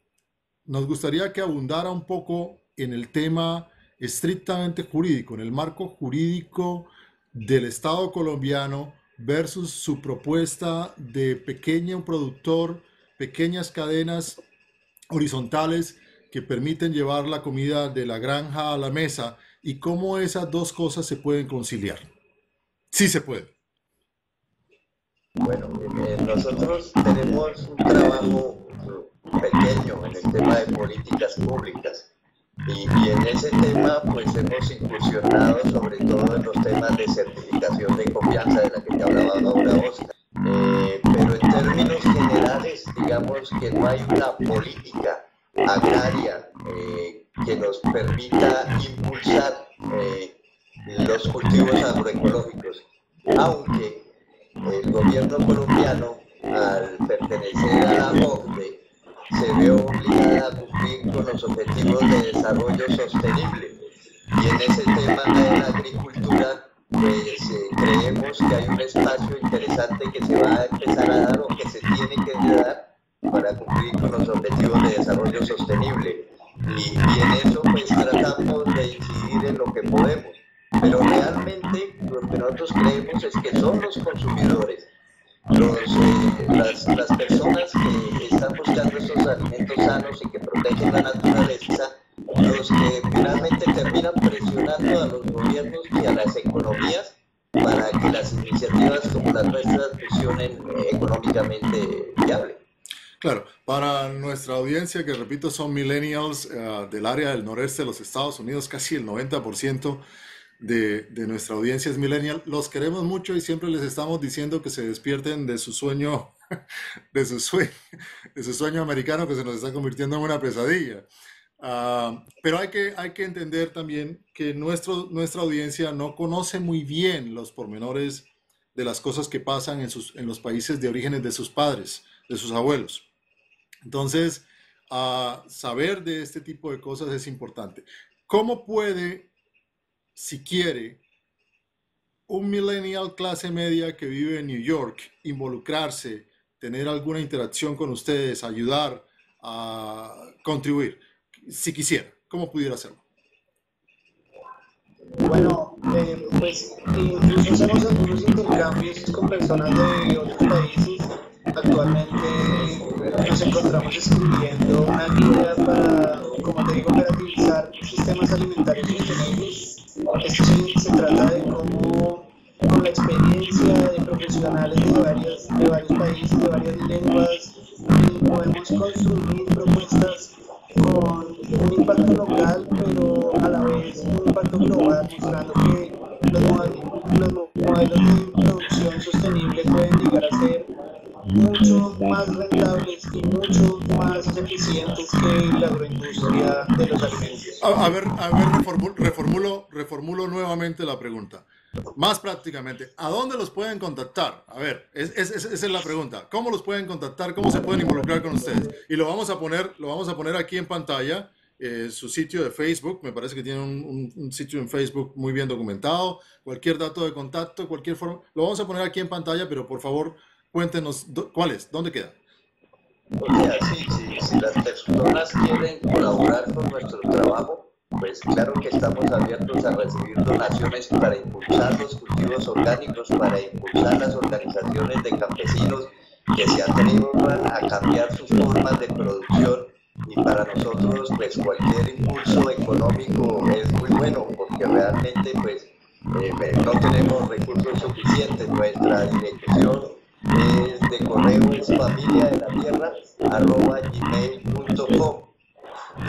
nos gustaría que abundara un poco en el tema estrictamente jurídico, en el marco jurídico del Estado colombiano versus su propuesta de pequeño productor, pequeñas cadenas horizontales que permiten llevar la comida de la granja a la mesa y cómo esas dos cosas se pueden conciliar. Sí se puede. Bueno, nosotros tenemos un trabajo pequeño en el tema de políticas públicas y en ese tema pues hemos incursionado sobre todo en los temas de certificación de confianza de la que te hablaba ahora Oscar. Pero en términos generales digamos que no hay una política agraria que nos permita impulsar los cultivos agroecológicos, aunque el gobierno colombiano, al pertenecer a la OCDE, se ve obligada a cumplir con los objetivos de desarrollo sostenible. Y en ese tema de la agricultura, pues creemos que hay un espacio interesante que se va a empezar a dar o que se tiene que dar para cumplir con los objetivos de desarrollo sostenible. Y en eso pues tratamos de incidir en lo que podemos. Pero realmente lo que nosotros creemos es que son los consumidores, las personas que están buscando estos alimentos sanos y que protegen la naturaleza, los que finalmente terminan presionando a los gobiernos y a las economías para que las iniciativas como las nuestras funcionen económicamente viables. Claro, para nuestra audiencia, que repito son millennials del área del noreste de los Estados Unidos, casi el 90% de nuestra audiencia es millennial. Los queremos mucho y siempre les estamos diciendo que se despierten de su sueño, de su sueño americano que se nos está convirtiendo en una pesadilla. Pero hay que entender también que nuestra audiencia no conoce muy bien los pormenores de las cosas que pasan en los países de orígenes de sus padres, de sus abuelos. Entonces, saber de este tipo de cosas es importante. ¿Cómo puede, si quiere, un millennial clase media que vive en New York involucrarse, tener alguna interacción con ustedes, ayudar a contribuir? Si quisiera, ¿cómo pudiera hacerlo? Bueno, pues incluso hacemos algunos intercambios con personas de otros países. Actualmente nos encontramos escribiendo una guía para, como te digo, operativizar sistemas alimentarios sostenibles. Esto se trata de cómo, con la experiencia de profesionales de varios países, de varias lenguas, podemos construir propuestas con un impacto local, pero a la vez un impacto global, mostrando que los modelos de producción sostenible pueden llegar a ser mucho más rentables y mucho más eficientes que la agroindustria de los alimentos. A ver, reformulo nuevamente la pregunta. Más prácticamente, ¿a dónde los pueden contactar? A ver, esa es la pregunta. ¿Cómo los pueden contactar? ¿Cómo se pueden involucrar con ustedes? Y lo vamos a poner aquí en pantalla su sitio de Facebook, me parece que tiene un sitio en Facebook muy bien documentado. Cualquier dato de contacto, cualquier forma, lo vamos a poner aquí en pantalla, pero por favor cuéntenos cuál es, dónde queda. O sea, si las personas quieren colaborar con nuestro trabajo, pues claro que estamos abiertos a recibir donaciones para impulsar los cultivos orgánicos, para impulsar las organizaciones de campesinos que se atrevan a cambiar sus formas de producción. Y para nosotros, pues cualquier impulso económico es muy bueno, porque realmente pues no tenemos recursos suficientes. Nuestra dirección de correo es familiadelatierra@gmail.com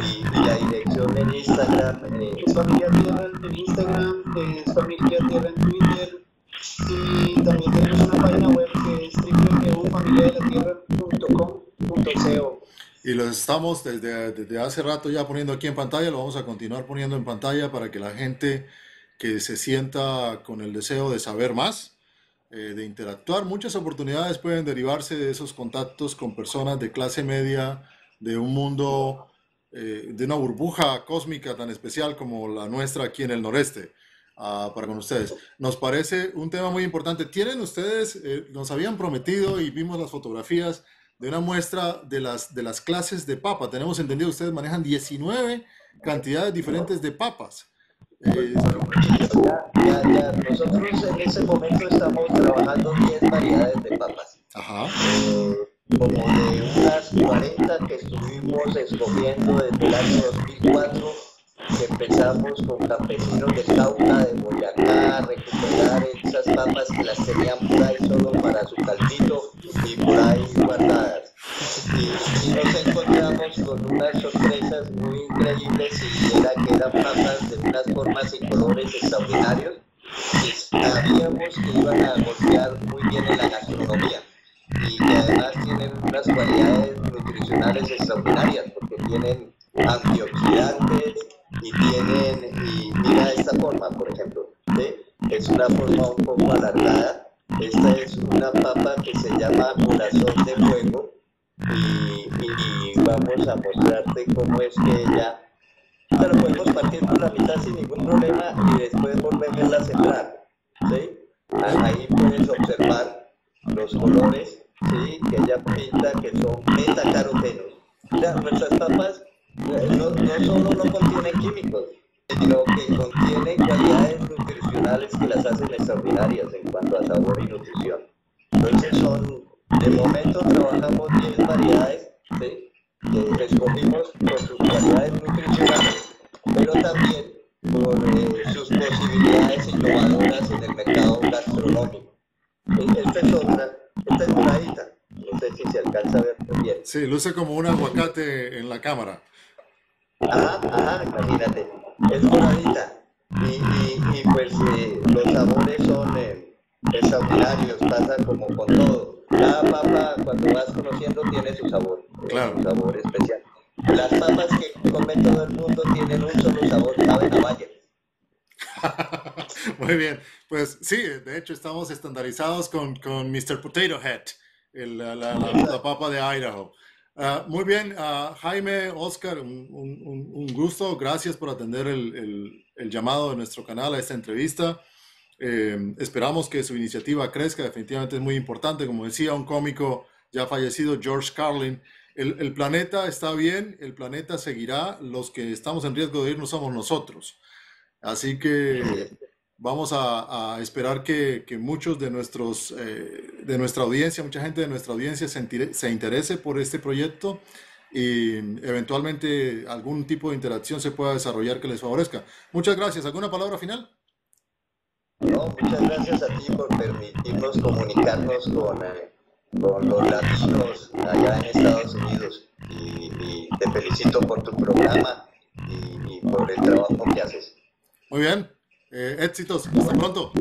y la dirección en Instagram es Familia Tierra en Instagram, es Familia Tierra en Twitter, y también tenemos una página web que es www.familiadelatierra.com.co. Y lo estamos desde hace rato ya poniendo aquí en pantalla, lo vamos a continuar poniendo en pantalla para que la gente que se sienta con el deseo de saber más, de interactuar, muchas oportunidades pueden derivarse de esos contactos con personas de clase media, de un mundo, de una burbuja cósmica tan especial como la nuestra aquí en el noreste, para con ustedes. Nos parece un tema muy importante. Tienen ustedes, nos habían prometido y vimos las fotografías de una muestra de las clases de papa. Tenemos entendido que ustedes manejan 19 cantidades diferentes de papas. Nosotros en ese momento estamos trabajando 10 variedades de papas. Ajá. Como de unas 40 que estuvimos escogiendo desde el año 2004, que empezamos con campesinos de Cauca, de Boyacá, a recuperar esas papas que las tenían por ahí solo para su caldito y por ahí guardadas. Y nos encontramos con unas sorpresas muy increíbles, y era que eran papas de unas formas y colores extraordinarios, que sabíamos que iban a golpear muy bien en la gastronomía, y que además tienen unas cualidades nutricionales extraordinarias, porque tienen antioxidantes y mira esta forma, por ejemplo, ¿sí? Es una forma un poco alargada. Esta es una papa que se llama corazón de fuego, y vamos a mostrarte cómo es que ella, pero podemos partir por la mitad sin ningún problema y después volverla a sembrar, ¿sí? Ahí puedes observar los colores, ¿sí? Que ella pinta, que son betacarotenos. O sea, nuestras papas no solo no contienen químicos, sino que contienen cualidades nutricionales que las hacen extraordinarias en cuanto a sabor y nutrición. Entonces de momento trabajamos 10 variedades, ¿sí? Que escogimos por sus cualidades nutricionales, pero también por sus posibilidades innovadoras en el mercado gastronómico. Esta es moradita, no sé si se alcanza a ver muy bien. Sí, luce como un aguacate en la cámara. Ajá, imagínate, es moradita, y pues los sabores son extraordinarios, pasa como con todo. Cada papa, cuando vas conociendo, tiene su sabor, Claro. Un sabor especial. Las papas que come todo el mundo tienen un solo sabor, saben a valle. Muy bien, pues sí, de hecho estamos estandarizados con Mr. Potato Head, la papa de Idaho. Muy bien, Jaime, Oscar, un gusto, gracias por atender el llamado de nuestro canal a esta entrevista. Esperamos que su iniciativa crezca, definitivamente es muy importante. Como decía un cómico ya fallecido, George Carlin, el planeta está bien, el planeta seguirá, los que estamos en riesgo de irnos somos nosotros. Así que vamos a esperar que muchos de nuestra audiencia, mucha gente de nuestra audiencia se interese por este proyecto y eventualmente algún tipo de interacción se pueda desarrollar que les favorezca. Muchas gracias. ¿Alguna palabra final? No, muchas gracias a ti por permitirnos comunicarnos con los latinos allá en Estados Unidos, y te felicito por tu programa y por el trabajo que haces. Muy bien. Éxitos. Hasta pronto.